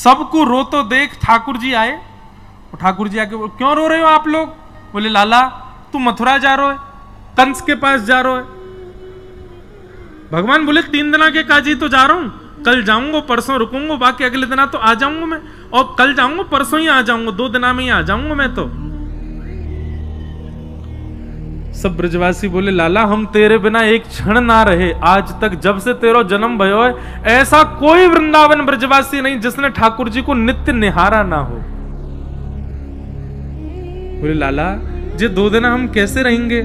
सबको रोतो देख ठाकुर जी आए। ठाकुर जी आके बोले क्यों रो रहे हो आप लोग? बोले लाला तू मथुरा जा रहे हो, कंस के पास जा रहे हो। भगवान बोले 3 दिन के काजी तो जा रहा हूं, कल जाऊंगा परसों रुकूंगा, बाकी अगले दिन तो आ जाऊंगा मैं, और कल जाऊंगा परसों ही आ जाऊंगा, 2 दिन में ही आ जाऊंगा मैं तो। सब ब्रजवासी बोले लाला हम तेरे बिना एक क्षण ना रहे, आज तक जब से तेरा जन्म भयो है ऐसा कोई वृंदावन ब्रजवासी नहीं जिसने ठाकुर जी को नित्य निहारा ना हो। बोले लाला जे 2 दिन हम कैसे रहेंगे?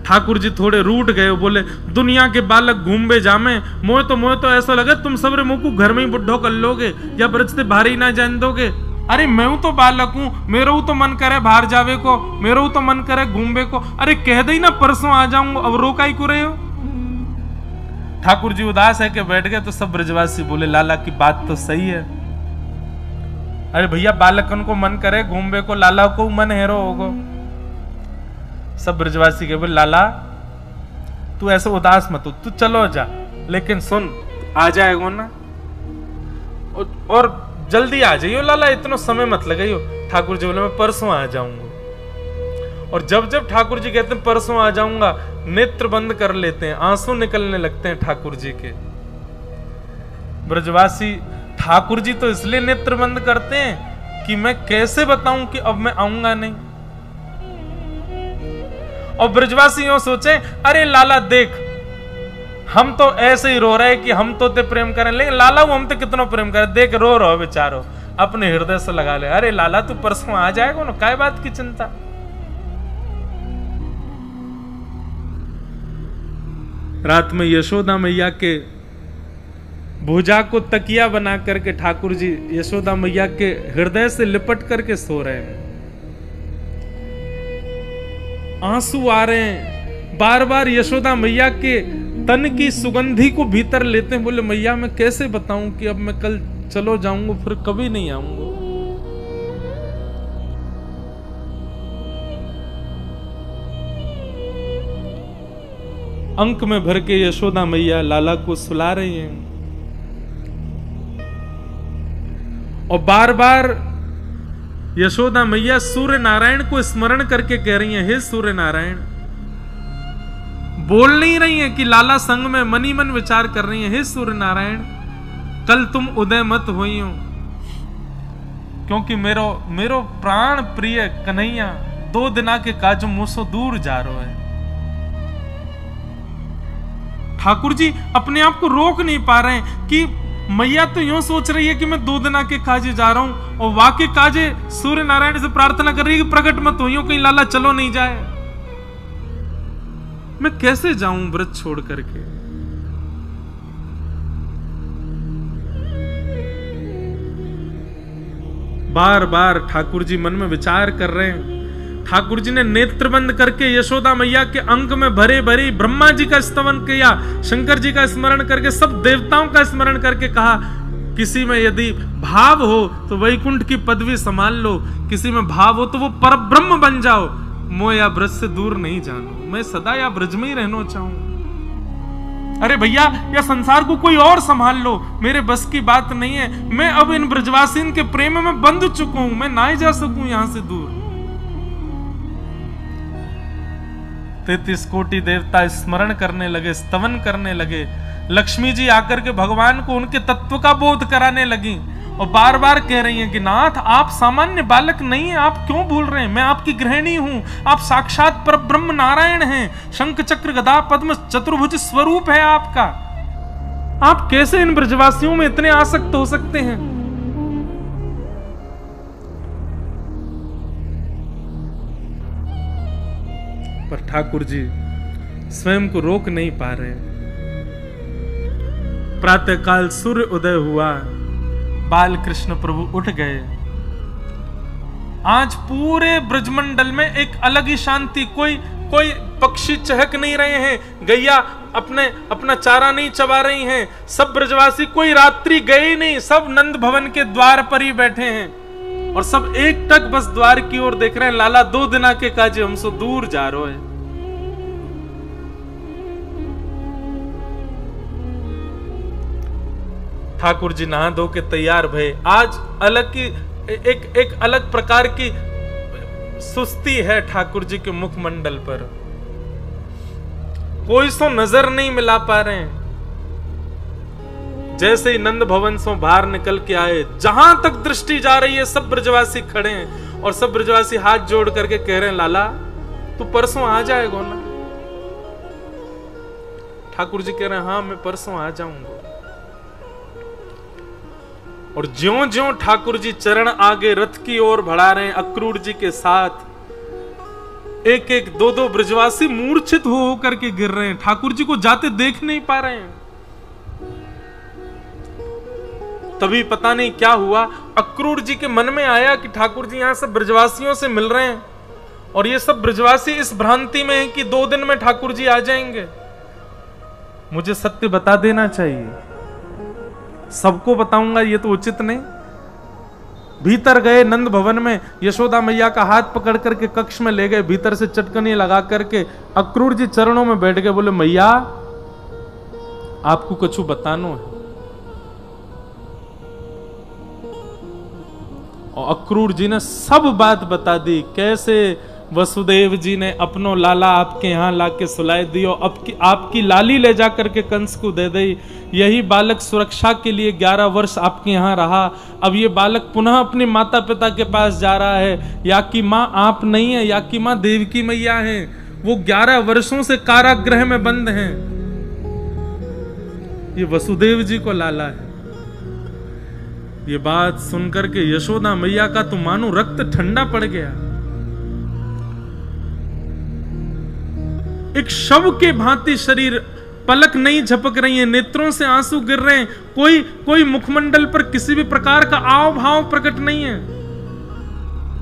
ठाकुर जी थोड़े रूठ गए, बोले दुनिया के बालक घूमबे जामे, मोह तो ऐसा लगे तुम सबरे मुंह को घर में ही बुढ़ो कर लोगे या ब्रज से भारी ना जान दोगे। अरे मैं तो बालक हूं, मेरा तो मन करे बाहर जावे को, मेरा तो मन करे घूमबे को, अरे कह दे ना परसों आ जाऊंगा, अब रोका ही करे हो। ठाकुर जी उदास है कि बैठ गए। तो सब ब्रजवासी बोले लाला की बात तो सही है। अरे भैया बालकन को मन करे घूमबे को, लाला को मन हेरो होगो। सब ब्रजवासी के बोले लाला तू ऐसे उदास मत हो, तू चलो जा, लेकिन सुन आ जाएगा ना और जल्दी आ जाइयो लाला, इतना समय मत लगाइयो। ठाकुर जी बोले मैं परसों आ जाऊंगा। और जब जब ठाकुर जी कहते हैं परसों आ जाऊंगा, नेत्र बंद कर लेते हैं, आंसू निकलने लगते हैं ठाकुर जी के। ब्रजवासी ठाकुर जी तो इसलिए नेत्र बंद करते हैं कि मैं कैसे बताऊं कि अब मैं आऊंगा नहीं। और ब्रजवासी यूं सोचे अरे लाला देख हम तो ऐसे ही रो रहे हैं कि हम तो ते प्रेम करें, लेकिन लाला हम तो कितना प्रेम करें, देख रो रहो बेचारो, अपने हृदय से लगा ले। अरे लाला तू परसों आ जाएगा ना, काय बात की चिंता। रात में यशोदा मैया के भुजा को तकिया बना करके ठाकुर जी यशोदा मैया के हृदय से लिपट करके सो रहे हैं। आंसू आ रहे हैं, बार बार यशोदा मैया के तन की सुगंधी को भीतर लेते हैं। बोले मैया मैं कैसे बताऊं कि अब मैं कल चलो जाऊंगा फिर कभी नहीं आऊंगा। अंक में भर के यशोदा मैया लाला को सुला रही हैं और बार बार यशोदा मैया सूर्य नारायण को स्मरण करके कह रही हैं, हे सूर्य नारायण। बोल नहीं रही हैं कि लाला संग में मनी मन विचार कर रही हैं, हे सूर्य नारायण कल तुम उदय मत हुई हो, क्योंकि मेरो प्राण प्रिय कन्हैया 2 दिना के काज मुझसे दूर जा रहा है। ठाकुर जी अपने आप को रोक नहीं पा रहे हैं कि मैया तो यूं सोच रही है कि मैं 2 दिना के काजे जा रहा हूं और वाकई काजे सूर्य नारायण से प्रार्थना कर रही है कि प्रकट मत होइयो, कहीं लाला चलो नहीं जाए। मैं कैसे जाऊं व्रत छोड़ करके। बार बार ठाकुर जी मन में विचार कर रहे हैं। ठाकुर जी ने नेत्र बंद करके यशोदा मैया के अंक में भरे भरे ब्रह्मा जी का स्तवन किया, शंकर जी का स्मरण करके सब देवताओं का स्मरण करके कहा किसी में यदि भाव हो तो वैकुंठ की पदवी संभाल लो, किसी में भाव हो तो वो परब्रह्म बन जाओ, मोह या ब्रज से दूर नहीं जानो, मैं सदा या ब्रज में ही रहना चाहूं। अरे भैया या संसार को कोई और संभाल लो, मेरे बस की बात नहीं है, मैं अब इन ब्रजवासिन के प्रेम में बंध चुका हूं, मैं ना ही जा सकूं यहां से दूर। 33 कोटि देवता स्मरण करने लगे, स्तवन करने लगे। लक्ष्मी जी आकर के भगवान को उनके तत्व का बोध कराने लगी और बार बार कह रही हैं कि नाथ आप सामान्य बालक नहीं हैं, आप क्यों भूल रहे हैं, मैं आपकी गृहिणी हूं, आप साक्षात परब्रह्म नारायण हैं, शंख चक्र गदा पद्म चतुर्भुज स्वरूप है आपका, आप कैसे इन ब्रजवासियों में इतने आसक्त हो सकते हैं। पर ठाकुर जी स्वयं को रोक नहीं पा रहे। प्रातःकाल सूर्य उदय हुआ, बाल कृष्ण प्रभु उठ गए। आज पूरे ब्रजमंडल में एक अलग ही शांति, कोई पक्षी चहक नहीं रहे हैं, गैया अपना चारा नहीं चबा रही हैं, सब ब्रजवासी कोई रात्रि गए नहीं, सब नंद भवन के द्वार पर ही बैठे हैं और सब एक टक बस द्वार की ओर देख रहे हैं। लाला 2 दिना के काजे हमसे दूर जा रहे हैं। ठाकुर जी नहा धो के तैयार भये। आज अलग की एक अलग प्रकार की सुस्ती है ठाकुर जी के मुखमंडल पर, कोई सो नजर नहीं मिला पा रहे हैं। जैसे ही नंद भवन से बाहर निकल के आए, जहां तक दृष्टि जा रही है सब ब्रजवासी खड़े हैं और सब ब्रजवासी हाथ जोड़ करके कह रहे हैं, लाला तू परसों आ जाएगा ना? ठाकुर जी कह रहे हैं, हाँ मैं परसों आ जाऊंगा। और ज्यों ज्यों ठाकुर जी चरण आगे रथ की ओर बढ़ा रहे हैं अक्रूर जी के साथ, एक एक दो दो ब्रजवासी मूर्छित हो करके गिर रहे हैं, ठाकुर जी को जाते देख नहीं पा रहे हैं। तभी पता नहीं क्या हुआ, अक्रूर जी के मन में आया कि ठाकुर जी यहां सब ब्रजवासियों से मिल रहे हैं और ये सब ब्रजवासी इस भ्रांति में है कि 2 दिन में ठाकुर जी आ जाएंगे। मुझे सत्य बता देना चाहिए, सबको बताऊंगा ये तो उचित नहीं। भीतर गए नंद भवन में, यशोदा मैया का हाथ पकड़ करके कक्ष में ले गए, भीतर से चटकनी लगा करके अक्रूर जी चरणों में बैठ गए, बोले मैया आपको कुछ बतानो है। और अक्रूर जी ने सब बात बता दी, कैसे वसुदेव जी ने अपनो लाला आपके यहां लाके सुलाए दियो, आपकी लाली ले जाकर के कंस को दे दी, यही बालक सुरक्षा के लिए 11 वर्ष आपके यहां रहा, अब ये बालक पुनः अपने माता पिता के पास जा रहा है, या की माँ आप नहीं है, या की माँ देवकी मैया है, वो 11 वर्षों से कारागृह में बंद हैं, ये वसुदेव जी को लाला है। ये बात सुनकर के यशोदा मैया का तो मानो रक्त ठंडा पड़ गया। एक शव के भांति शरीर, पलक नहीं झपक रही है, नेत्रों से आंसू गिर रहे हैं, कोई मुखमंडल पर किसी भी प्रकार का आव भाव प्रकट नहीं है।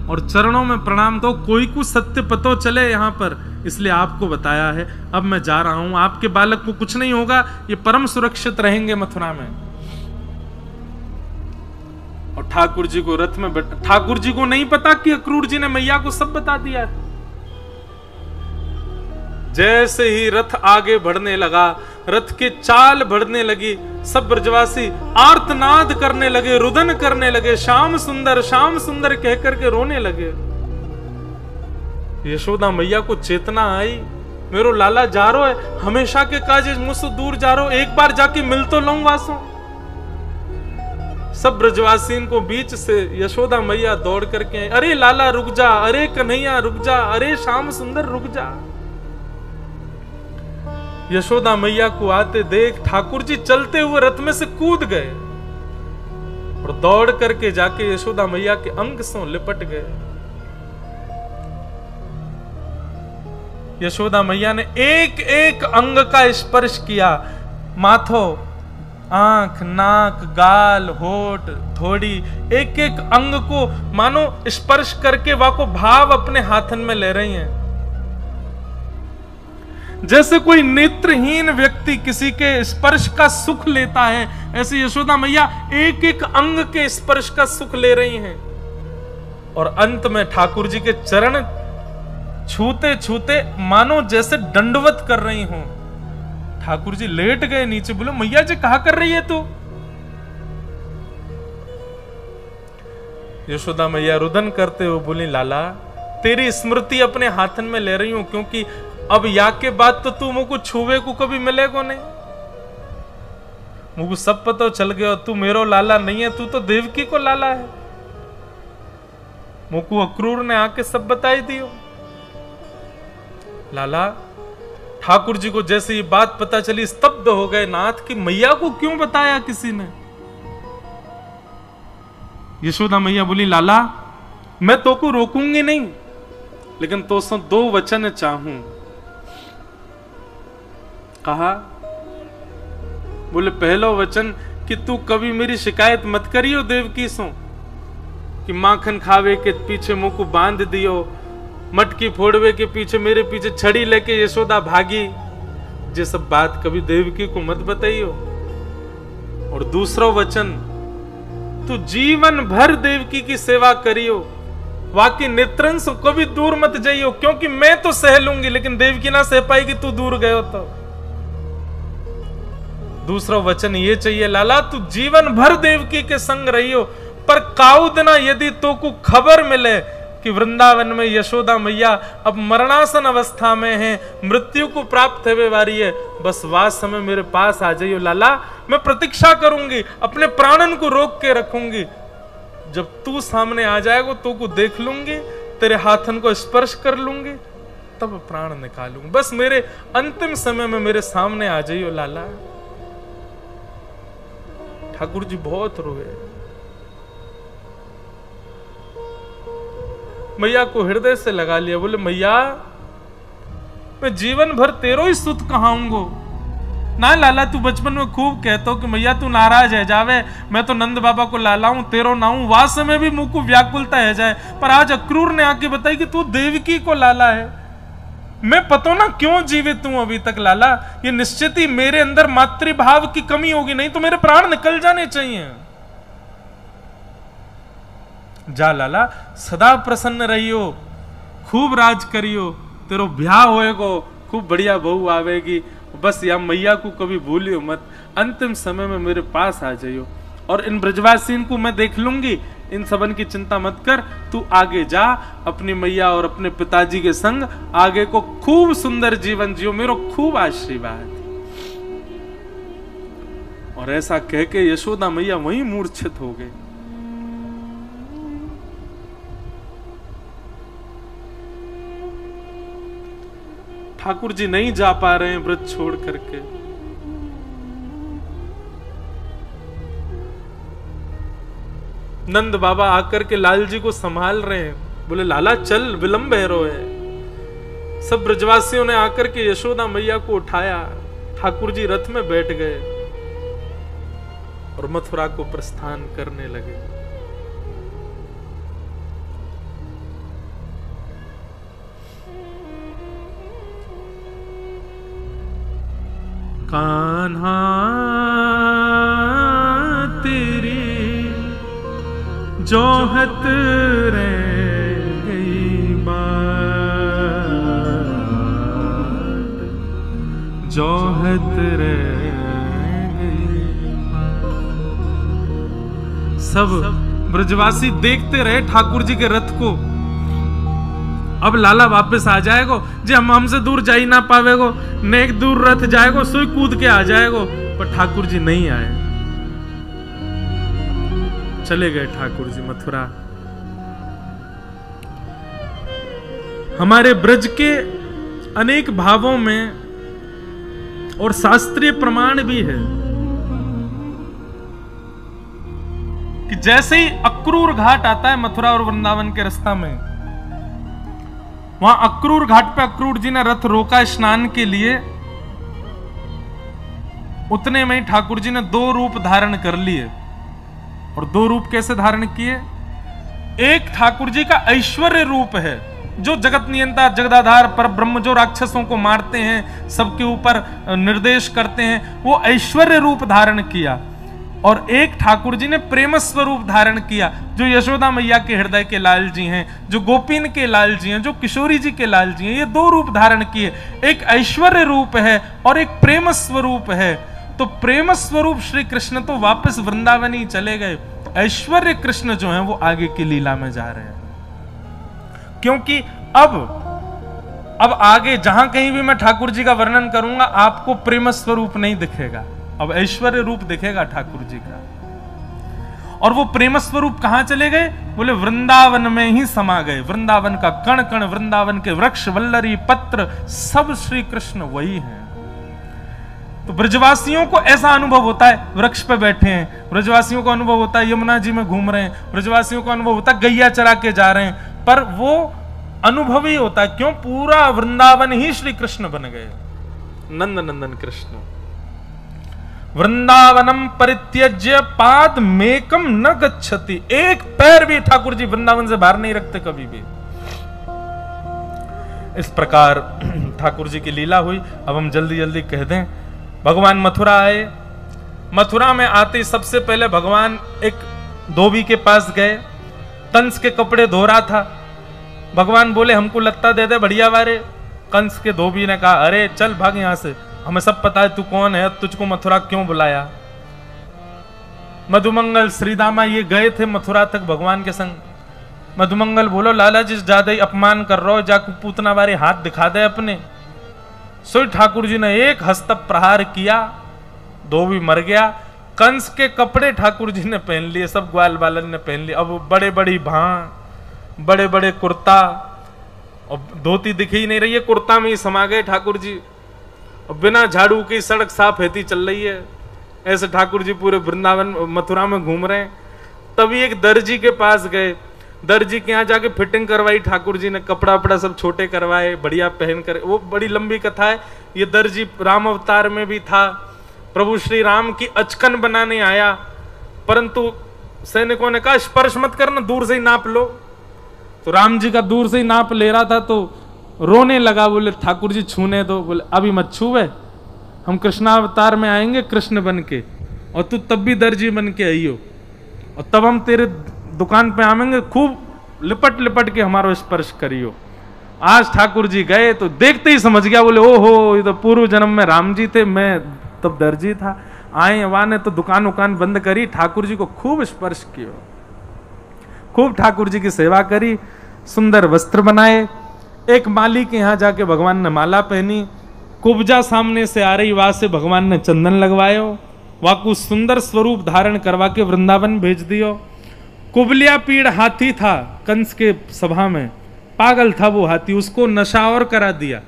और चरणों में प्रणाम दो, कोई को सत्य पतो चले यहां पर, इसलिए आपको बताया है। अब मैं जा रहा हूं, आपके बालक को कुछ नहीं होगा, ये परम सुरक्षित रहेंगे मथुरा में। और ठाकुर जी को रथ में बैठा, ठाकुर जी को नहीं पता कि अक्रूर जी ने मैया को सब बता दिया है। जैसे ही रथ आगे बढ़ने लगा, रथ की चाल बढ़ने लगी, सब ब्रजवासी आर्तनाद करने लगे, रुदन करने लगे, श्याम सुंदर कह करके रोने लगे। यशोदा मैया को चेतना आई, मेरो लाला जा रो है, हमेशा के काज मुझसे दूर जा रो, एक बार जाके मिल तो लूं वासो। सब ब्रजवासियों को बीच से यशोदा मैया दौड़ करके, अरे लाला रुक जा, अरे कन्हैया रुक जा, अरे श्याम सुंदर रुक जा। यशोदा मैया को आते देख ठाकुर जी चलते हुए रथ में से कूद गए और दौड़ करके जाके यशोदा मैया के अंग से लिपट गए। यशोदा मैया ने एक एक अंग का स्पर्श किया, माथो, आंख, नाक, गाल, होठ, थोड़ी, एक एक अंग को मानो स्पर्श करके वाको भाव अपने हाथन में ले रही हैं। जैसे कोई नेत्रहीन व्यक्ति किसी के स्पर्श का सुख लेता है, ऐसे यशोदा मैया एक एक अंग के स्पर्श का सुख ले रही हैं। और अंत में ठाकुर जी के चरण छूते छूते मानो जैसे दंडवत कर रही हूं। ठाकुर जी लेट गए नीचे, बोले मैया जी कहा कर रही है तू? यशोदा मैया रुदन करते हुए बोली, लाला तेरी स्मृति अपने हाथन में ले रही हूं, क्योंकि अब या के बाद तो तू मुझको छुवे को कभी मिलेगा नहीं, मुझको सब पता चल गया, तू मेरो लाला नहीं है, तू तो देवकी को लाला है। मुझको अक्रूर ने आके सब बताई दियो। लाला ठाकुर जी को जैसे ये बात पता चली स्तब्ध हो गए, नाथ की मैया को क्यों बताया किसी ने? यशोदा मैया बोली, लाला मैं तो को रोकूंगी नहीं, लेकिन तो सो 2 वचन चाहूं। कहा, बोले पहलो वचन कि तू कभी मेरी शिकायत मत करियो देवकी सो, कि माखन खावे के पीछे मुंह को बांध दियो, मटकी फोड़वे के पीछे मेरे पीछे छड़ी लेके यशोदा भागी, ये सब बात कभी देवकी को मत बताइयो। और दूसरा वचन, तू जीवन भर देवकी की सेवा करियो, वाकई नेत्रन से कभी दूर मत जाइयो, क्योंकि मैं तो सह लूंगी लेकिन देवकी ना सह पाएगी, तू दूर गयो तो। दूसरा वचन ये चाहिए, लाला तू जीवन भर देवकी के संग रही हो, पर काउ दिना यदि तो को खबर मिले कि वृंदावन में यशोदा मैया अब मरणासन अवस्था में है, मृत्यु को प्राप्त होने वाली है, बस वास समय मेरे पास आ जाइयो लाला, मैं प्रतीक्षा करूंगी, अपने प्राणन को रोक के रखूंगी। जब तू सामने आ जाएगा तो को देख लूंगी, तेरे हाथन को स्पर्श कर लूंगी, तब प्राण निकालूंगी। बस मेरे अंतिम समय में मेरे सामने आ जाइयो लाला। ठाकुर जी बहुत रोए। मैया को हृदय से लगा लिया, बोले मैया मैं जीवन भर तेरो ही सुत कहाऊंगो ना लाला। तू बचपन में खूब कहतो कि मैया तू नाराज है जावे, मैं तो नंद बाबा को लाला हूं, तेरो ना हूं, वास में भी मुंह को व्याकुलता है जाए, पर आज अक्रूर ने आके बताई कि तू देवकी को लाला है। मैं पता ना क्यों जीवित हूं अभी तक लाला, ये निश्चित ही मेरे अंदर मातृभाव की कमी होगी, नहीं तो मेरे प्राण निकल जाने चाहिए। जा लाला सदा प्रसन्न रहियो, खूब राज करियो, तेरो ब्याह होएगो, खूब बढ़िया बहू आवेगी, बस या मैया को कभी भूलियो मत, अंतिम समय में मेरे पास आ जाइयो, और इन ब्रजवासियों को मैं देख लूंगी, इन सबन की चिंता मत कर, तू आगे जा अपनी मैया और अपने पिताजी के संग आगे को खूब सुंदर जीवन जियो, मेरो खूब आशीर्वाद। और ऐसा कह के यशोदा मैया वहीं मूर्छित हो गई। ठाकुर जी नहीं जा पा रहे हैं व्रत छोड़ करके। नंद बाबा आकर के लाल जी को संभाल रहे हैं, बोले लाला चल विलंब है रो है। सब ब्रजवासियों ने आकर के यशोदा मैया को उठाया, ठाकुर जी रथ में बैठ गए और मथुरा को प्रस्थान करने लगे। कान्हा तेरी जोहत रह गई बात, जोहत रह गई बात। सब ब्रजवासी देखते रहे ठाकुर जी के रथ को। अब लाला वापस आ जाएगो, जे हम हमसे दूर जा ही ना पावेगो, नेक दूर रथ जाएगो, सोई कूद के आ जाएगो, पर ठाकुर जी नहीं आए। चले गए ठाकुर जी मथुरा। हमारे ब्रज के अनेक भावों में और शास्त्रीय प्रमाण भी है कि जैसे ही अक्रूर घाट आता है मथुरा और वृंदावन के रास्ता में, वहां अक्रूर घाट पे अक्रूर जी ने रथ रोका स्नान के लिए, उतने में ठाकुर जी ने 2 रूप धारण कर लिए। और 2 रूप कैसे धारण किए? एक ठाकुर जी का ऐश्वर्य रूप है, जो जगत नियंता जगदाधार पर ब्रह्म, जो राक्षसों को मारते हैं, सबके ऊपर निर्देश करते हैं, वो ऐश्वर्य रूप धारण किया। और एक ठाकुर जी ने प्रेम स्वरूप धारण किया, जो यशोदा मैया के हृदय के लाल जी हैं, जो गोपीन के लाल जी हैं, जो किशोरी जी के लाल जी हैं। ये 2 रूप धारण किए, एक ऐश्वर्य रूप है और एक प्रेम स्वरूप है। तो प्रेम स्वरूप श्री कृष्ण तो वापस वृंदावन ही चले गए, ऐश्वर्य कृष्ण जो हैं वो आगे की लीला में जा रहे हैं। क्योंकि अब आगे जहां कहीं भी मैं ठाकुर जी का वर्णन करूंगा, आपको प्रेम स्वरूप नहीं दिखेगा, अब ऐश्वर्य रूप दिखेगा ठाकुर जी का। और वो प्रेम स्वरूप कहां चले गए? बोले वृंदावन में ही समा गए। वृंदावन का कण कण, वृंदावन के वृक्ष, वल्लरी, पत्र, सब श्री कृष्ण वही हैं। तो ब्रजवासियों को ऐसा अनुभव होता है, वृक्ष पे बैठे हैं, ब्रजवासियों को अनुभव होता है यमुना जी में घूम रहे हैं, ब्रजवासियों को अनुभव होता है गैया चरा के जा रहे हैं, पर वो अनुभव ही होता है। क्यों? पूरा वृंदावन ही श्री कृष्ण बन गए, नंद नंदन कृष्ण। वृंदावनम परित्यज्य पाद मेकम न गच्छति, एक पैर भी ठाकुर जी वृंदावन से बाहर नहीं रखते कभी भी। इस प्रकार ठाकुर जी की लीला हुई। अब हम जल्दी जल्दी कह दें, भगवान मथुरा आए। मथुरा में आते सबसे पहले भगवान एक धोबी के पास गए, कंस के कपड़े धो रहा था। भगवान बोले हमको लत्ता दे दे बढ़िया वारे। कंस के धोबी ने कहा अरे चल भाग यहां से, हमें सब पता है तू कौन है, तुझको मथुरा क्यों बुलाया। मधुमंगल श्रीदामा ये गए थे मथुरा तक भगवान के संग। मधुमंगल बोलो लाला जी ज्यादा ही अपमान कर रहे हो, जाकू पूतना बारे हाथ दिखा दे अपने। सो ठाकुर जी ने एक हस्त प्रहार किया, धोबी मर गया। कंस के कपड़े ठाकुर जी ने पहन लिए, सब ग्वाल बालन ने पहन लिए। अब बड़े बड़ी भां, बड़े बड़े कुर्ता, और धोती दिख ही नहीं रही है, कुर्ता में ही समा गए ठाकुर जी। बिना झाड़ू की सड़क साफ रहती चल रही है, ऐसे ठाकुर जी पूरे वृंदावन मथुरा में घूम रहे हैं। तभी एक दर्जी के पास गए, दर्जी के यहाँ जाके फिटिंग करवाई ठाकुर जी ने, कपड़ा वपड़ा सब छोटे करवाए, बढ़िया पहन कर। वो बड़ी लंबी कथा है। ये दर्जी राम अवतार में भी था, प्रभु श्री राम की अचकन बनाने आया, परंतु सैनिकों ने कहा स्पर्श मत करना, दूर से ही नाप लो। तो राम जी का दूर से ही नाप ले रहा था, तो रोने लगा, बोले ठाकुर जी छूने दो। बोले अभी मत छूवे, हम कृष्णावतार में आएंगे कृष्ण बन के, और तू तब भी दर्जी बन के आइयो, और तब हम तेरे दुकान पे आवेंगे, खूब लिपट लिपट के हमारो स्पर्श करियो। आज ठाकुर जी गए तो देखते ही समझ गया, बोले ओहो ये तो पूर्व जन्म में राम जी थे, मैं तब दर्जी था। आए वहां ने तो दुकान उकान बंद करी, ठाकुर जी को खूब स्पर्श किया, खूब ठाकुर जी की सेवा करी, सुंदर वस्त्र बनाए। एक माली के यहाँ जाके भगवान ने माला पहनी, कुब्जा सामने से आ रही, वहां से भगवान ने चंदन लगवायो, वाकू सुंदर स्वरूप धारण करवा के वृंदावन भेज दियो। कुबलिया पीड़ हाथी था कंस के सभा में, पागल था वो हाथी, उसको नशा और करा दिया।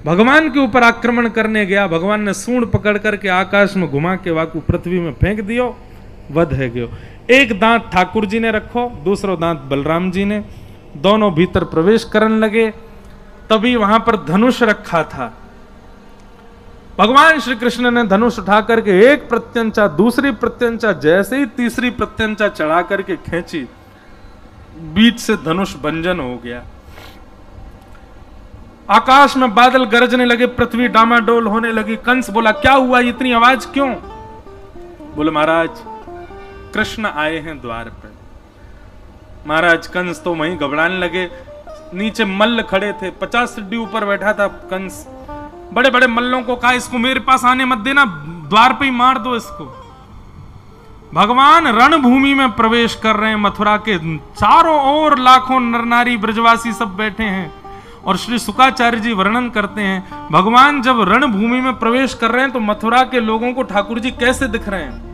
भगवान के ऊपर आक्रमण करने गया, भगवान ने सूंड पकड़ करके आकाश में घुमा के वाकू पृथ्वी में फेंक दियो, वध है गयो। एक दांत ठाकुर जी ने रखो, दूसरो दांत बलराम जी ने, दोनों भीतर प्रवेश करने लगे। तभी वहां पर धनुष रखा था, भगवान श्री कृष्ण ने धनुष उठा करके एक प्रत्यंचा, दूसरी प्रत्यंचा, जैसे ही तीसरी प्रत्यंचा चढ़ा करके खींची, बीच से धनुष भंजन हो गया। आकाश में बादल गरजने लगे, पृथ्वी डामाडोल होने लगी। कंस बोला क्या हुआ, इतनी आवाज क्यों? बोले महाराज कृष्ण आए हैं द्वार पे। महाराज कंस तो वहीं घबराने लगे, नीचे मल्ल खड़े थे, 50 सीढ़ी ऊपर बैठा था कंस। बड़े बड़े मल्लों को कहा इसको मेरे पास आने मत देना, द्वार पे ही मार दो इसको। भगवान रणभूमि में प्रवेश कर रहे हैं, मथुरा के चारों ओर लाखों नरनारी ब्रजवासी सब बैठे हैं। और श्री शुकाचार्य जी वर्णन करते हैं, भगवान जब रणभूमि में प्रवेश कर रहे हैं तो मथुरा के लोगों को ठाकुर जी कैसे दिख रहे हैं।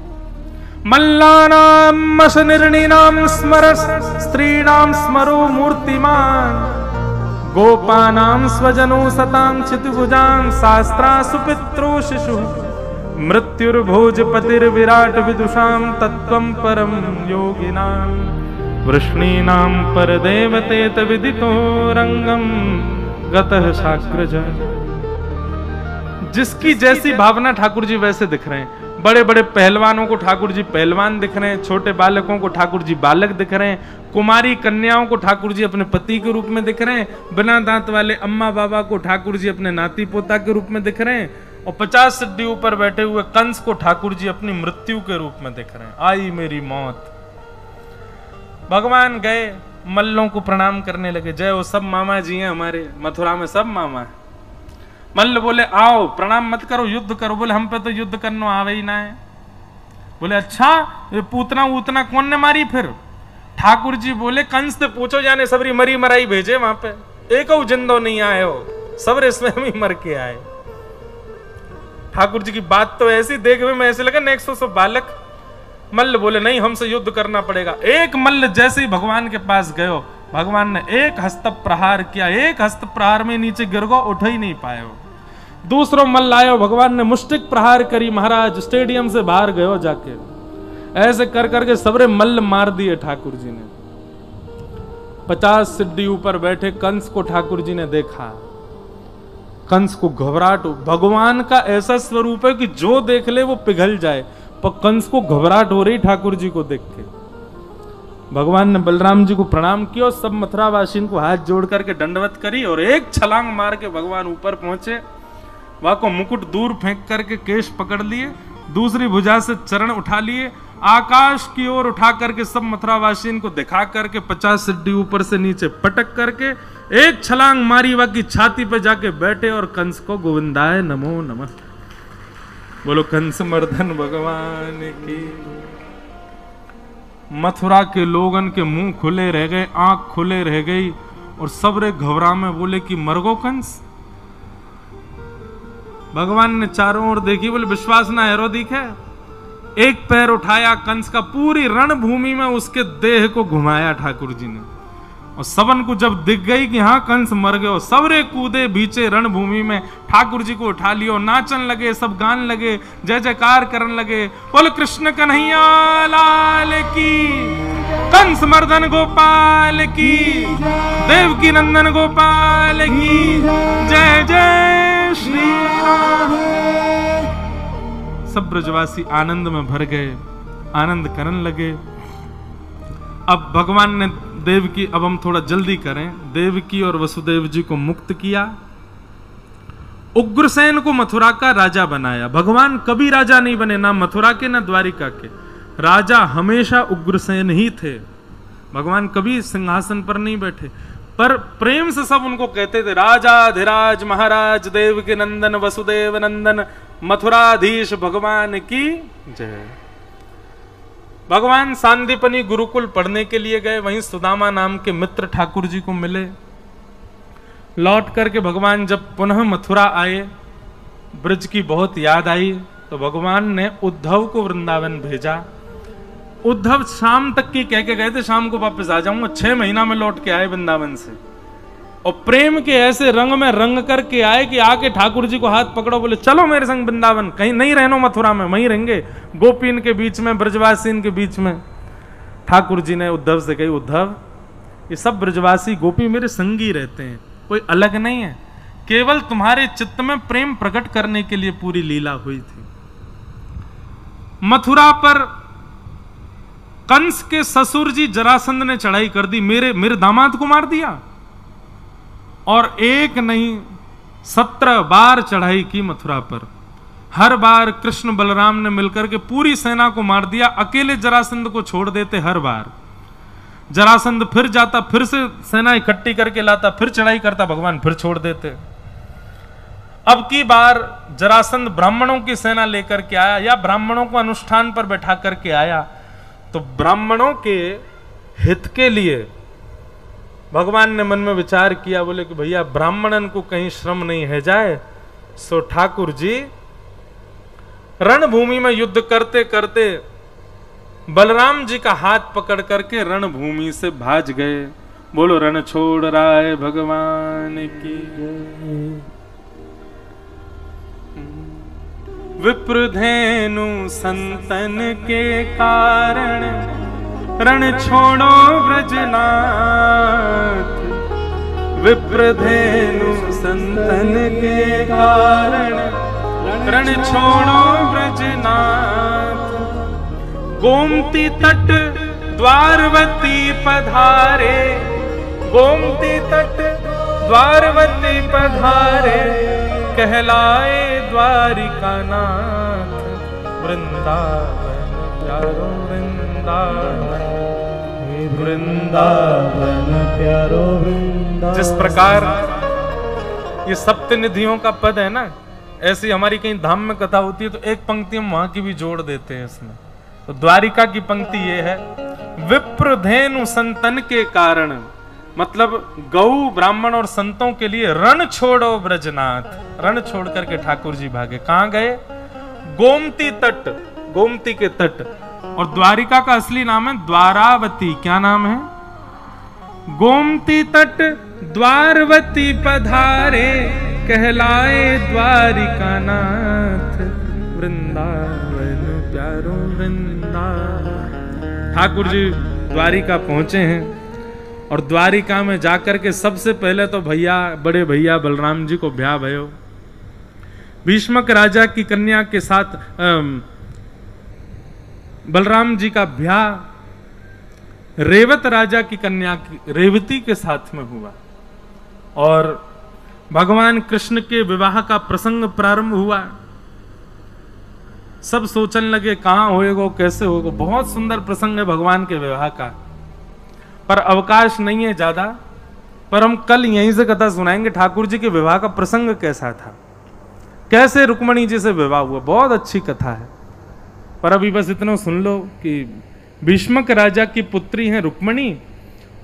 मल्लानाम निर्णीनाम स्मरस स्त्रीणाम स्मरो मूर्तिमान, गोपानाम स्वजनो सताम चितभुजां शास्त्रा सुपित्रो शिशु, मृत्युर्भोजपतिर्विराट विदुषां तत्त्वं परम योगिनां, वृष्णीनां परदेवतेत विदितो रंगम गतः शाक्रजः। जिसकी जैसी भावना ठाकुर जी वैसे दिख रहे हैं। बड़े बड़े पहलवानों को ठाकुर जी पहलवान दिख रहे हैं, छोटे बालकों को ठाकुर जी बालक दिख रहे हैं, कुमारी कन्याओं को ठाकुर जी अपने पति के रूप में दिख रहे हैं, बिना दांत वाले अम्मा बाबा को ठाकुर जी अपने नाती पोता के रूप में दिख रहे हैं, और 50 सीढ़ी ऊपर बैठे हुए कंस को ठाकुर जी अपनी मृत्यु के रूप में दिख रहे हैं। आई मेरी मौत। भगवान गए, मल्लों को प्रणाम करने लगे, जय वो सब मामा जी हैं हमारे, मथुरा में सब मामा है। मल्ल बोले आओ प्रणाम मत करो, युद्ध करो। बोले हम पे तो युद्ध करना आवे ही ना है। बोले अच्छा ये पूतना उतना कौन ने मारी फिर? ठाकुर जी बोले कंस से पूछो, जाने सबरी मरी मराई भेजे वहां पे, एक जिंदो नहीं आए हो, सबरे स्वयं ही मर के आए। ठाकुर जी की बात तो ऐसी देखने में ऐसे लगा 100 बालक। मल्ल बोले नहीं हमसे युद्ध करना पड़ेगा। एक मल्ल जैसे ही भगवान के पास गयो, भगवान ने एक हस्त प्रहार किया, एक हस्त प्रहार में नीचे गिर गो, उठ ही नहीं पाए हो। दूसरो मल्ल आयो, भगवान ने मुष्टिक प्रहार करी, महाराज स्टेडियम से बाहर गयो जाके। ऐसे कर करके सबरे मल्ल मार दिए ठाकुर जी ने। 50 सीढ़ी ऊपर बैठे कंस को ठाकुर जी ने देखा। कंस को घबराहट, भगवान का ऐसा स्वरूप है कि जो देख ले वो पिघल जाए, पर कंस को घबराहट हो रही ठाकुर जी को देख के। भगवान ने बलराम जी को प्रणाम किया, सब मथुरावासी को हाथ जोड़ करके दंडवत करी, और एक छलांग मार के भगवान ऊपर पहुंचे। वहां को मुकुट दूर फेंक करके केश पकड़ लिए, दूसरी भुजा से चरण उठा लिए, आकाश की ओर उठा करके सब मथुरावासी को दिखा करके 50 सीढ़ी ऊपर से नीचे पटक करके एक छलांग मारी, वहां की छाती पे जाके बैठे और कंस को गोविंदाय नमो नमः बोलो कंस मर्दन भगवान की। मथुरा के लोगन के मुंह खुले रह गए, आंख खुले रह गई, और सबरे घबरा में बोले कि मर गो कंस। भगवान ने चारों ओर देखी, बोले विश्वास ना हेरो दिखे। एक पैर उठाया कंस का, पूरी रणभूमि में उसके देह को घुमाया ठाकुर जी ने, और सबन को जब दिख गई कि हाँ कंस मर गयो, सबरे कूदे बीचे रणभूमि में, ठाकुर जी को उठा लियो, नाचन लगे, सब गान लगे, जय जयकार करने लगे। बोल कृष्ण कन्हैया लाल की, कंस मर्दन गोपाल की, देवकी नंदन गोपाल की, जय जय श्री राम। सब ब्रजवासी आनंद में भर गए, आनंद करने लगे। अब भगवान ने देवकी, अब हम थोड़ा जल्दी करें, देवकी और वसुदेव जी को मुक्त किया, उग्रसेन को मथुरा का राजा बनाया। भगवान कभी राजा नहीं बने, ना मथुरा के ना द्वारिका के, राजा हमेशा उग्रसेन ही थे। भगवान कभी सिंहासन पर नहीं बैठे, पर प्रेम से सब उनको कहते थे राजाधिराज महाराज देवकी नंदन वसुदेव नंदन मथुराधीश भगवान की जय। भगवान सांदीपनी गुरुकुल पढ़ने के लिए गए, वहीं सुदामा नाम के मित्र ठाकुर जी को मिले। लौट करके भगवान जब पुनः मथुरा आए, ब्रज की बहुत याद आई, तो भगवान ने उद्धव को वृंदावन भेजा। उद्धव शाम तक की कह के गए थे, शाम को वापस आ जाऊंगा, 6 महीना में लौट के आए वृंदावन से, और प्रेम के ऐसे रंग में रंग करके आए कि आके ठाकुर जी को हाथ पकड़ो, बोले चलो मेरे संग वृंदावन, कहीं नहीं रहनो मथुरा में, वहीं रहेंगे गोपीन के बीच में, ब्रजवासीन के बीच में। ठाकुर जी ने उद्धव से कही, उद्धव ये सब ब्रजवासी गोपी मेरे संगी रहते हैं, कोई अलग नहीं है, केवल तुम्हारे चित्त में प्रेम प्रकट करने के लिए पूरी लीला हुई थी। मथुरा पर कंस के ससुर जी जरासंध ने चढ़ाई कर दी, मेरे दामाद को मार दिया, और एक नहीं 17 बार चढ़ाई की मथुरा पर। हर बार कृष्ण बलराम ने मिलकर के पूरी सेना को मार दिया, अकेले जरासंध को छोड़ देते। हर बार जरासंध फिर जाता, फिर से सेना इकट्ठी करके लाता, फिर चढ़ाई करता, भगवान फिर छोड़ देते। अब की बार जरासंध ब्राह्मणों की सेना लेकर के आया, या ब्राह्मणों को अनुष्ठान पर बैठा करके आया, तो ब्राह्मणों के हित के लिए भगवान ने मन में विचार किया, बोले कि भैया ब्राह्मणन को कहीं श्रम नहीं है जाए। सो ठाकुर जी रणभूमि में युद्ध करते करते बलराम जी का हाथ पकड़ करके रणभूमि से भाज गए। बोलो रण छोड़ राय भगवान की। विप्रधेनु संतन के कारण रण छोड़ो ब्रजनाथ। विप्रधेनु संतन के कारण रण छोड़ो ब्रजनाथ। गोमती तट द्वारवती पधारे, गोमती तट द्वारवती पधारे, कहलाए द्वारिका नाथ। वृंदावन प्यारो वृंदावन, वृंदावन प्यारो वृंदावन। जिस प्रकार ये सप्तनिधियों का पद है ना, ऐसी हमारी कहीं धाम में कथा होती है तो एक पंक्ति हम वहां की भी जोड़ देते हैं इसमें। तो द्वारिका की पंक्ति ये है, विप्रधेनु संतन के कारण, मतलब गौ ब्राह्मण और संतों के लिए रण छोड़ो ब्रजनाथ। रण छोड़ करके ठाकुर जी भागे। कहां गए? गोमती तट, गोमती के तट। और द्वारिका का असली नाम है द्वारावती। क्या नाम है? गोमती तट द्वारवती पधारे, कहलाए द्वारिका नाथ। वृंदावन प्यारो वृंदावन। ठाकुर जी द्वारिका पहुंचे हैं और द्वारिका में जाकर के सबसे पहले तो भैया, बड़े भैया बलराम जी को ब्याह भयो। भीष्मक राजा की कन्या के साथ बलराम जी का ब्याह रेवत राजा की कन्या रेवती के साथ में हुआ और भगवान कृष्ण के विवाह का प्रसंग प्रारंभ हुआ। सब सोचने लगे कहां होएगा, कैसे होगा। बहुत सुंदर प्रसंग है भगवान के विवाह का, पर अवकाश नहीं है ज्यादा। पर हम कल यहीं से कथा सुनाएंगे ठाकुर जी के विवाह का प्रसंग कैसा था। कैसे रुक्मणी जी से विवाह हुआ, बहुत अच्छी कथा है। पर अभी बस इतना सुन लो कि भीष्मक राजा की पुत्री हैं रुक्मणी,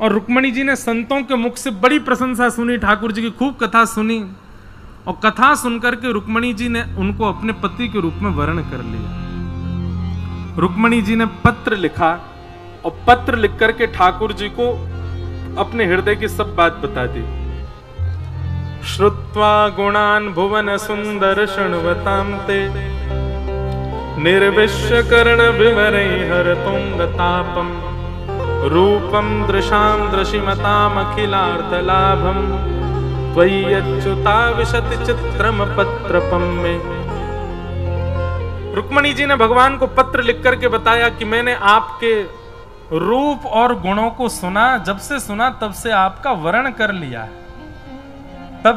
और रुक्मणी जी ने संतों के मुख से बड़ी प्रशंसा सुनी, ठाकुर जी की खूब कथा सुनी, और कथा सुनकर के रुक्मणी जी ने उनको अपने पति के रूप में वर्ण कर लिया। रुक्मणी जी ने पत्र लिखा, और पत्र लिख करके ठाकुर जी को अपने हृदय की सब बात बता दी। श्रुत्वा गुणान भुवन सुंदर शृण्वतां ते निर्विश्य कर्ण विवरै हरतुंगतापम रूपम दृशां दृशिमताम अखिलार्थ लाभम त्वय्यच्युता विशति चित्रम पत्रपम में। रुक्मणी जी ने भगवान को पत्र लिख करके बताया कि मैंने आपके रूप और गुणों को सुना, जब से सुना तब से आपका वर्ण कर लिया, तब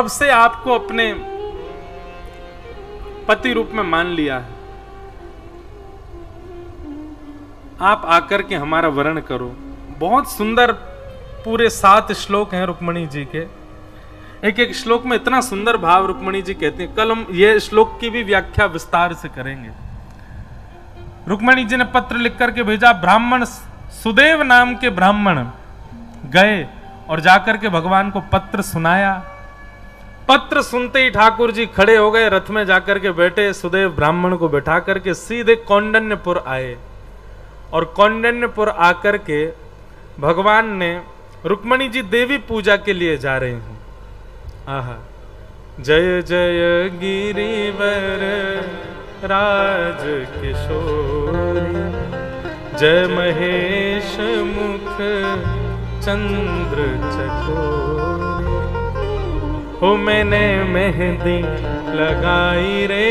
से आपको अपने पति रूप में मान लिया है। आप आकर के हमारा वर्ण करो। बहुत सुंदर पूरे 7 श्लोक हैं रुक्मणी जी के। एक एक श्लोक में इतना सुंदर भाव रुक्मणी जी कहते हैं। कल हम ये श्लोक की भी व्याख्या विस्तार से करेंगे। रुक्मणी जी ने पत्र लिख करके भेजा। ब्राह्मण सुदेव नाम के ब्राह्मण गए और जाकर के भगवान को पत्र सुनाया। पत्र सुनते ही ठाकुर जी खड़े हो गए, रथ में जाकर के बैठे, सुदेव ब्राह्मण को बैठा करके सीधे कौंडिन्यपुर आए। और कौंडिन्यपुर आकर के भगवान ने, रुक्मणी जी देवी पूजा के लिए जा रहे हैं। आहा, जय जय गिरिवर राज किशोरी, जय महेश मुख चंद्र चकोरी। हो मैंने मेहंदी लगाई रे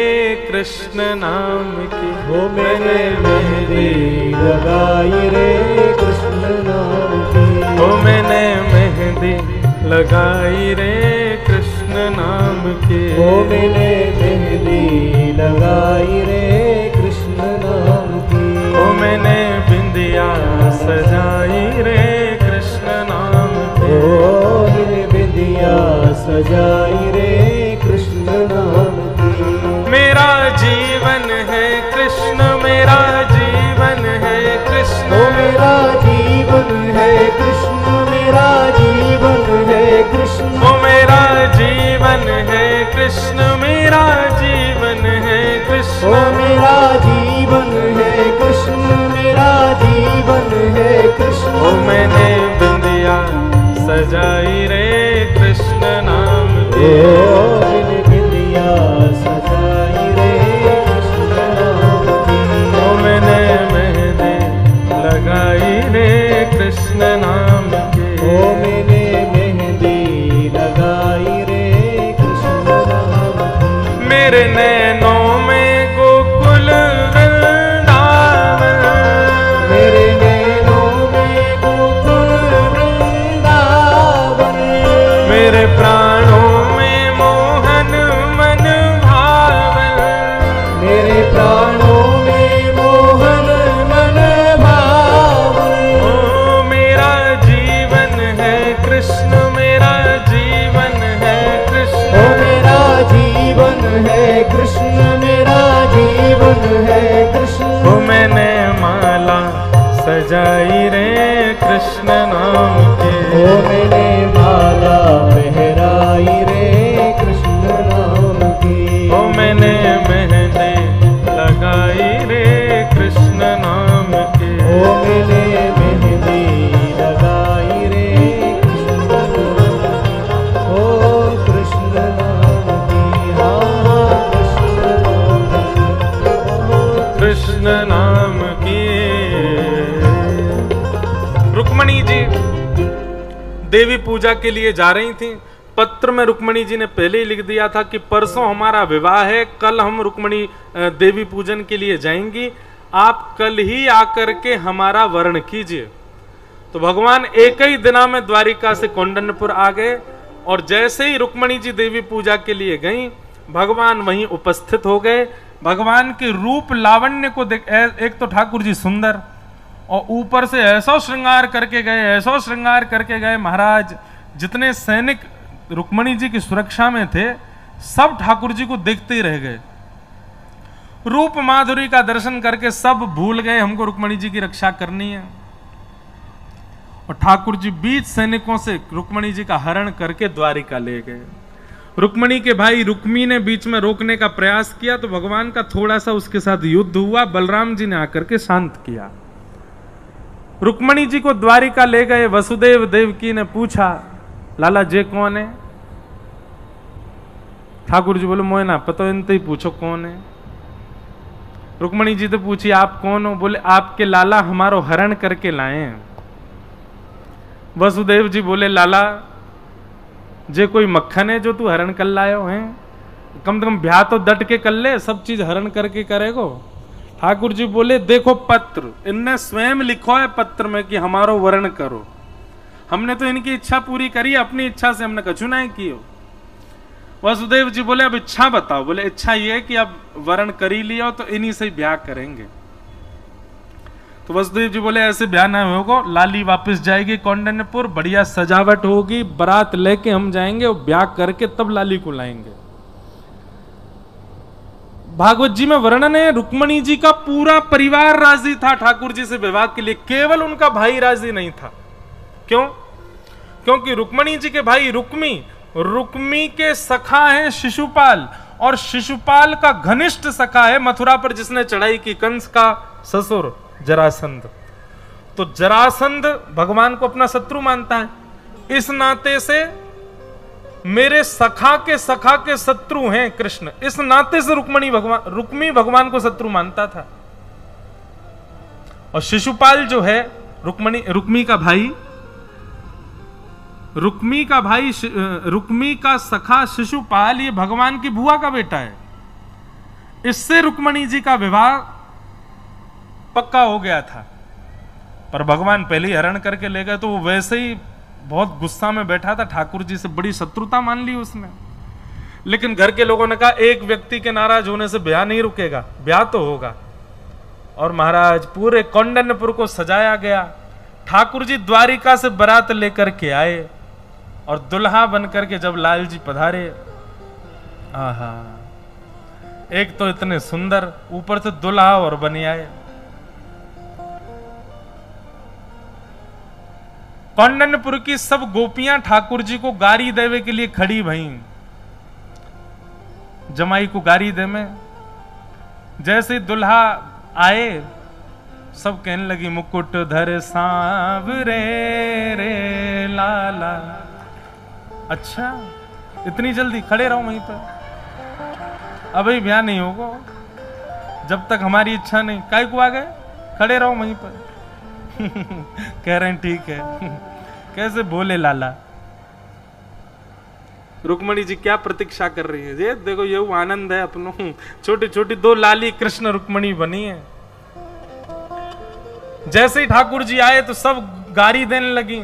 कृष्ण नाम की, हो मैंने मेहंदी लगाई रे कृष्ण नाम की, हो मैंने मेहंदी लगाई रे कृष्ण नाम की, हो मैंने मेहंदी लगाई रे कृष्ण नाम की, हो मैंने बिंदिया सजाई रे कृष्ण नाम की, हो मैंने बिंदिया सजाई रे कृष्ण नाम की। मेरा जीवन है कृष्ण, मेरा जीवन है कृष्ण, हो मेरा जीवन है कृष्ण, मेरा जीवन है कृष्ण, हो मेरा जीवन है कृष्ण, मेरा जीवन है कृष्ण, हो मेरा जीवन है कृष्ण, मेरा जीवन है कृष्ण। हो मैंने बिंदिया सजाई रे कृष्ण नाम की, हो मैंने बिंदिया सजाई रे कृष्ण नाम की, हो मैंने मेहंदी लगाई रे कृष्ण नाम की, हो मैंने मेहंदी लगाई रे कृष्ण नाम की। मेरे नैनों में गोकुल वृंदावन, मेरे नैनों में गोकुल वृंदावन, मेरे प्राणों में मोहन मन भावन, मेरे प्राणों में मोहन मन भावन। ओ मेरा जीवन है कृष्ण, मेरा जीवन है कृष्ण, ओ मेरा जीवन है कृष्ण, मेरा जीवन है कृष्ण। ओ मैंने माला सजाई रे कृष्ण नाम की, ओ मैंने माला पहराई रे कृष्ण नाम की, ओ मैंने मेहंदी लगाई रे कृष्ण नाम की, ओ मैंने मेहंदी लगाई रे कृष्ण नाम की, ओ कृष्ण नाम की, हाँ कृष्ण नाम की, कृष्ण नाम की। रुक्मणी जी देवी पूजा के लिए जा रही थी। पत्र में रुक्मणी जी ने पहले ही लिख दिया था कि परसों हमारा विवाह है, कल हम रुक्मणी देवी पूजन के लिए जाएंगी, आप कल ही आकर के हमारा वर्ण कीजिए। तो भगवान एक ही दिना में द्वारिका से कौंडिन्यपुर आ गए, और जैसे ही रुक्मणी जी देवी पूजा के लिए गईं, भगवान वहीं उपस्थित हो गए। भगवान के रूप लावण्य को देख, एक तो ठाकुर जी सुंदर, और ऊपर से ऐसा श्रृंगार करके गए, ऐसा श्रृंगार करके गए महाराज जितने सैनिक रुक्मणी जी की सुरक्षा में थे सब ठाकुर जी को देखते ही रह गए। रूप माधुरी का दर्शन करके सब भूल गए हमको रुक्मणी जी की रक्षा करनी है। और ठाकुर जी बीच सैनिकों से रुक्मणी जी का हरण करके द्वारिका ले गए। रुक्मणी के भाई रुक्मी ने बीच में रोकने का प्रयास किया तो भगवान का थोड़ा सा उसके साथ युद्ध हुआ। बलराम जी ने आकर के शांत किया। रुक्मणी जी को द्वारिका ले गए। वसुदेव देवकी ने पूछा, लाला जे कौन है? ठाकुर जी बोले, मोए ना पता, इनते ही पूछो कौन है। रुक्मणी जी तो पूछी, आप कौन हो? बोले, आपके लाला हमारो हरण करके लाए हैं। वसुदेव जी बोले, लाला जे कोई मक्खन है जो तू हरण कर लायो है? कम से कम ब्याह तो डट के कर ले, सब चीज हरण करके करेगो। ठाकुर जी बोले, देखो पत्र, इनने स्वयं लिखो है पत्र में कि हमारो वर्ण करो। हमने तो इनकी इच्छा पूरी करी, अपनी इच्छा से हमने कछु नहीं कियो। वसुदेव जी बोले, अब इच्छा बताओ। बोले, इच्छा ये है कि अब वर्ण कर ही लिया तो इन्हीं से ब्याह करेंगे। तो वसुदेव जी बोले, ऐसे ब्याह ना होगा, लाली वापस जाएगी कौंडिन्यपुर, बढ़िया सजावट होगी, बारात लेके हम जाएंगे और ब्याह करके तब लाली को लाएंगे। भागवत जी में वर्णन है, रुक्मणी जी का पूरा परिवार राजी था ठाकुर जी से विवाह के लिए, केवल उनका भाई राजी नहीं था। क्यों? क्योंकि रुक्मणी जी के भाई रुक्मी के सखा है शिशुपाल, और शिशुपाल का घनिष्ठ सखा है मथुरा पर जिसने चढ़ाई की, कंस का ससुर जरासंध। तो जरासंध भगवान को अपना शत्रु मानता है। इस नाते से मेरे सखा के शत्रु हैं कृष्ण, इस नाते से रुक्मी भगवान को शत्रु मानता था। और शिशुपाल जो है रुक्मी का सखा शिशुपाल, ये भगवान की बुआ का बेटा है। इससे रुक्मणी जी का विवाह पक्का हो गया था, पर भगवान पहले ही हरण करके ले गए। तो वो वैसे ही बहुत गुस्सा में बैठा था, ठाकुर जी से बड़ी शत्रुता मान ली उसने। लेकिन घर के लोगों ने कहा, एक व्यक्ति के नाराज होने से ब्याह नहीं रुकेगा, ब्याह तो होगा। और महाराज पूरे कौंडिन्यपुर को सजाया गया। ठाकुर जी द्वारिका से बारात लेकर के आए और दुल्हा बनकर के जब लाल जी पधारे, आहा, एक तो इतने सुंदर, ऊपर से दुल्हा और बन आए। कौंडिन्यपुर की सब गोपियां ठाकुर जी को गारी देवे के लिए खड़ी भई। जमाई को गारी दे में जैसे दुल्हा आए, सब कहने लगी, मुकुट धर सांवरे रे लाला। अच्छा, इतनी जल्दी? खड़े रहो वहीं पर, अभी ब्याह नहीं होगा जब तक हमारी इच्छा नहीं। काय को आ गए? खड़े रहो वहीं पर। कह रहे हैं ठीक है। कैसे बोले लाला। रुक्मणी जी क्या प्रतीक्षा कर रही है? ये देखो, ये आनंद है अपनों, छोटी छोटी दो लाली कृष्ण रुक्मणी बनी है। जैसे ही ठाकुर जी आए तो सब गारी देने लगी।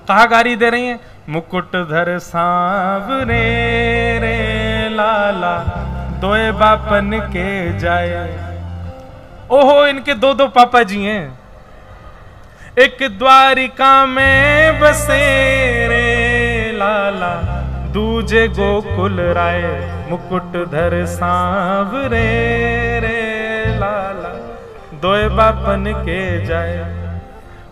कहा गारी दे रही हैं? मुकुट धर सांवरे रे लाला, दोए बापन के जाए। ओहो, इनके दो दो पापा जी हैं। एक द्वारिका में बसे रे लाला, दूजे गोकुल राय, मुकुट धर सांवरे रे लाला, दोए बापन के जाए।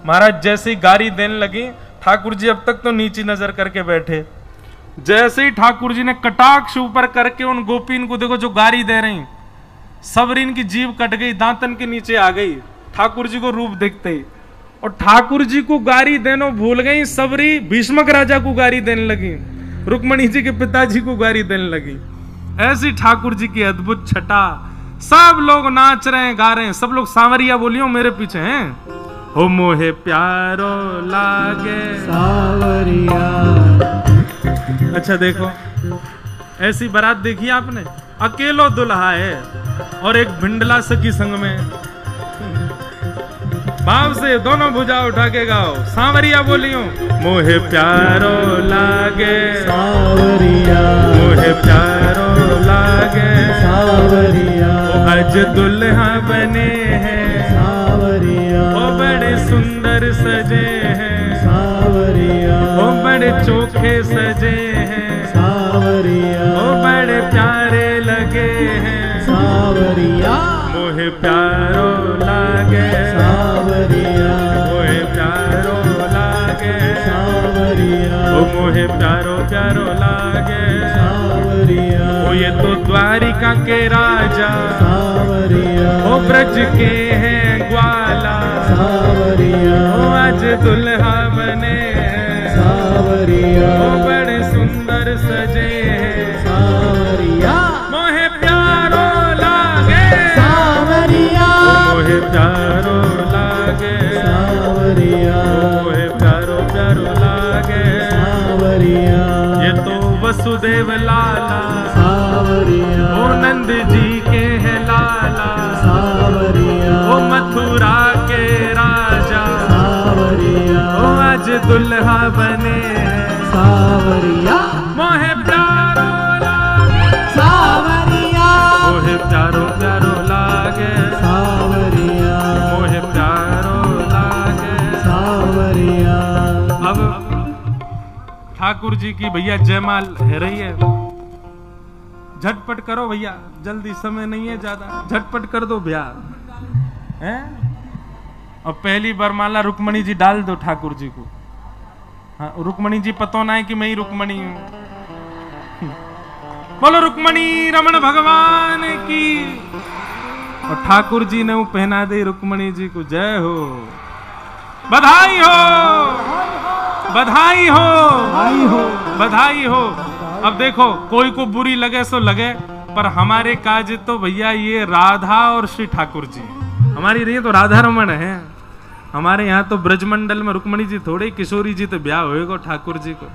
महाराज जैसे ही गारी देने लगी, ठाकुर जी अब तक तो नीची नजर करके बैठे। जैसे ही ठाकुर जी ने कटाक्ष ऊपर करके उन गोपीन को, देखो जो गारी दे रही, सबरीन की जीभ कट गई, दांतन के नीचे आ गई ठाकुर जी को रूप देखते ही। और ठाकुर जी को गारी देनो भूल गई सबरी, भीष्मक राजा को गारी देने लगी, रुक्मणी जी के पिताजी को गारी देने लगी। ऐसी ठाकुर जी की अद्भुत छटा। सब लोग नाच रहे हैं, गा रहे हैं, सब लोग सांवरिया बोलियो मेरे पीछे हैं। हो मोहे प्यारो लागे सांवरिया। अच्छा देखो, ऐसी बारात देखी आपने? अकेलो दुल्हा है और एक भिंडला सखी संग में। भाव से दोनों भुजा उठा के गाओ, सांवरिया बोलियो। मोहे प्यारो लागे सांवरिया, मोहे प्यारो लागे सांवरिया, आज दुल्हा बने हैं सांवरिया, ओ बड़े सुंदर सजे हैं सांवरिया, ओ बड़े बड़े चोखे सजे हैं सावरिया, ओ बड़े प्यारे लगे हैं सावरिया, मोहे प्यारो लागे सावरिया, मोहे प्यारो लागे सावरिया, ओ मोहे प्यारो प्यारो लागे सावरिया, ओ ये तो द्वारिका के राजा सावरिया, ओ ब्रज के हैं ग्वाला सावरिया, ओ आज दुल्हा बने हैं सावरिया, ओ बड़े सुंदर सजे हैं सावरिया, मोहे प्यारो लागे सावरिया, मोहे प्यारो लागे सावरिया, मोहे प्यारो प्यारो लागे सावरिया, ये तो वसुदेव लाला सावरिया, ओ नंद जी के हैं लाला सावरिया, ओ मथुरा के राजा सावरिया, ओ आज दुल्हा बने हैं सावरिया, मोहे प्यारो लागे सावरिया, मोहे प्यारो प्यारो लागे सावरिया, मोहे प्यारो लागे सावरिया। अब ठाकुर जी की भैया जयमाल है रही है, झटपट करो भैया, जल्दी समय नहीं है ज्यादा, झटपट कर दो ब्याह हैं। और पहली बरमाला रुक्मणी जी डाल दो ठाकुर जी को। हाँ, रुक्मणी जी पतो ना है कि मैं ही रुक्मणी हूं। बोलो रुक्मणी रमण भगवान की। और ठाकुर जी ने वो पहना दी रुक्मणी जी को। जय हो, बधाई हो, बधाई हो, आई हो, बधाई हो। अब देखो, कोई को बुरी लगे सो लगे, पर हमारे काज तो भैया ये राधा और श्री ठाकुर जी, हमारी रही तो राधा रमन है। हमारे यहाँ तो ब्रजमंडल में रुक्मणी जी थोड़े, किशोरी जी तो ब्याह होएगा ठाकुर जी को।